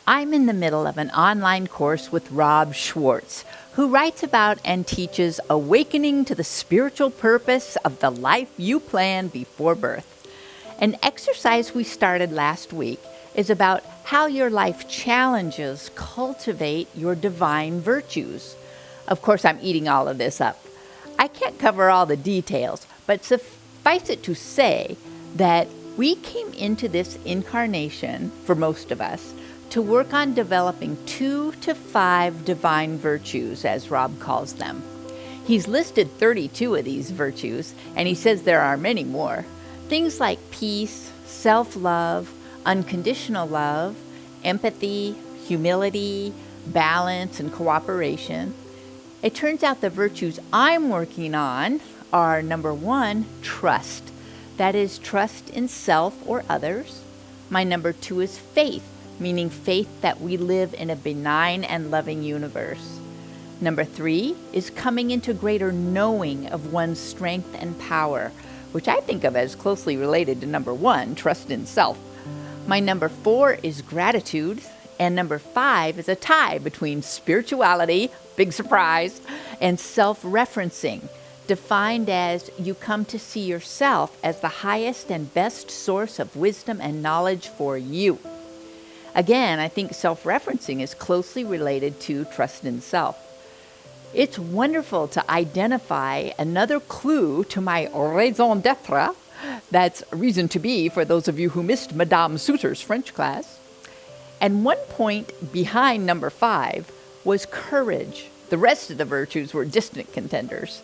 I'm in the middle of an online course with Rob Schwartz, who writes about and teaches awakening to the spiritual purpose of the life you plan before birth. An exercise we started last week is about how your life challenges cultivate your divine virtues. Of course, I'm eating all of this up. I can't cover all the details, but suffice it to say that we came into this incarnation, for most of us, to work on developing 2 to 5 divine virtues, as Rob calls them. He's listed 32 of these virtues, and he says there are many more. Things like peace, self-love, unconditional love, empathy, humility, balance, and cooperation. It turns out the virtues I'm working on are, number 1, trust. That is, trust in self or others. My number 2 is faith, meaning faith that we live in a benign and loving universe. Number 3 is coming into greater knowing of one's strength and power, which I think of as closely related to number 1, trust in self. My number 4 is gratitude, and number 5 is a tie between spirituality, big surprise, and self-referencing, defined as you come to see yourself as the highest and best source of wisdom and knowledge for you. Again, I think self-referencing is closely related to trust in self. It's wonderful to identify another clue to my raison d'etre, that's reason to be for those of you who missed Madame Souter's French class. And one point behind number 5 was courage. The rest of the virtues were distant contenders.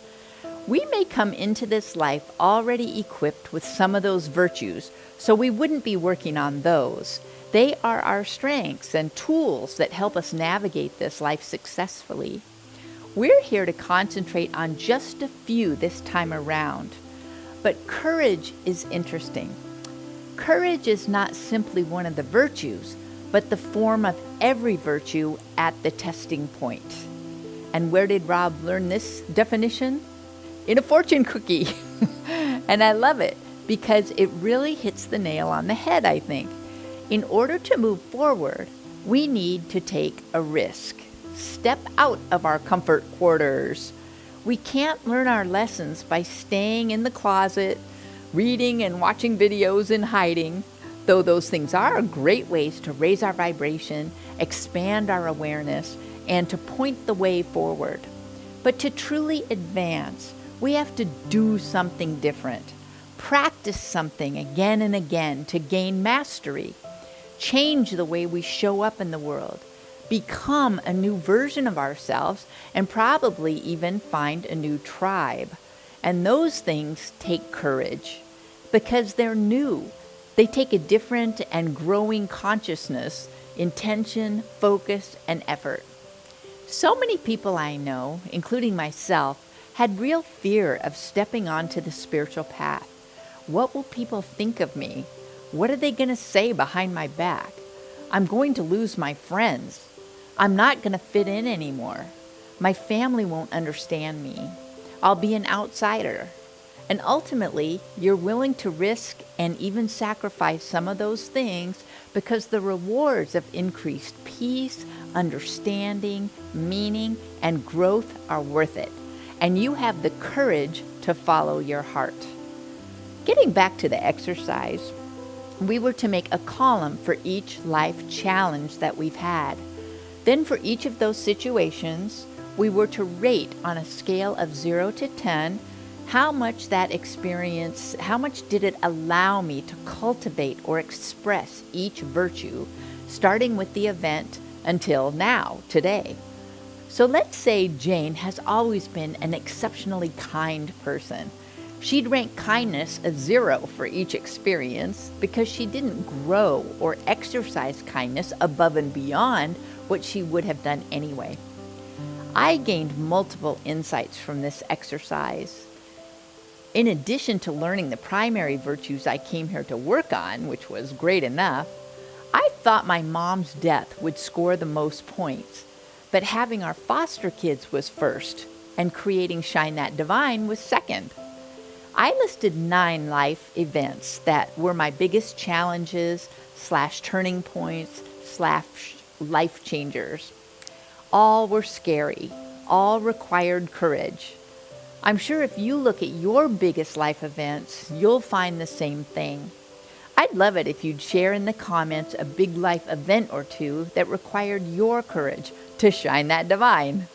We may come into this life already equipped with some of those virtues, so we wouldn't be working on those. They are our strengths and tools that help us navigate this life successfully. We're here to concentrate on just a few this time around. But courage is interesting. Courage is not simply one of the virtues, but the form of every virtue at the testing point. And where did Rob learn this definition? In a fortune cookie. And I love it because it really hits the nail on the head, I think. In order to move forward, we need to take a risk. Step out of our comfort quarters. We can't learn our lessons by staying in the closet, reading and watching videos and hiding, though those things are great ways to raise our vibration, expand our awareness, and to point the way forward. But to truly advance, we have to do something different. Practice something again and again to gain mastery. Change the way we show up in the world. Become a new version of ourselves, and probably even find a new tribe. And those things take courage because they're new. They take a different and growing consciousness, intention, focus, and effort. So many people I know, including myself, had real fear of stepping onto the spiritual path. What will people think of me? What are they going to say behind my back? I'm going to lose my friends. I'm not going to fit in anymore. My family won't understand me. I'll be an outsider. And ultimately, you're willing to risk and even sacrifice some of those things because the rewards of increased peace, understanding, meaning, and growth are worth it. And you have the courage to follow your heart. Getting back to the exercise, we were to make a column for each life challenge that we've had. Then for each of those situations, we were to rate on a scale of 0 to 10 how much that experience, how much did it allow me to cultivate or express each virtue, starting with the event until now, today. So let's say Jane has always been an exceptionally kind person. She'd rank kindness a 0 for each experience because she didn't grow or exercise kindness above and beyond what she would have done anyway. I gained multiple insights from this exercise. In addition to learning the primary virtues I came here to work on, which was great enough, I thought my mom's death would score the most points, but having our foster kids was first, and creating Shine That Divine was second. I listed 9 life events that were my biggest challenges / turning points / life changers. All were scary. All required courage. I'm sure if you look at your biggest life events, you'll find the same thing. I'd love it if you'd share in the comments a big life event or two that required your courage to shine that divine.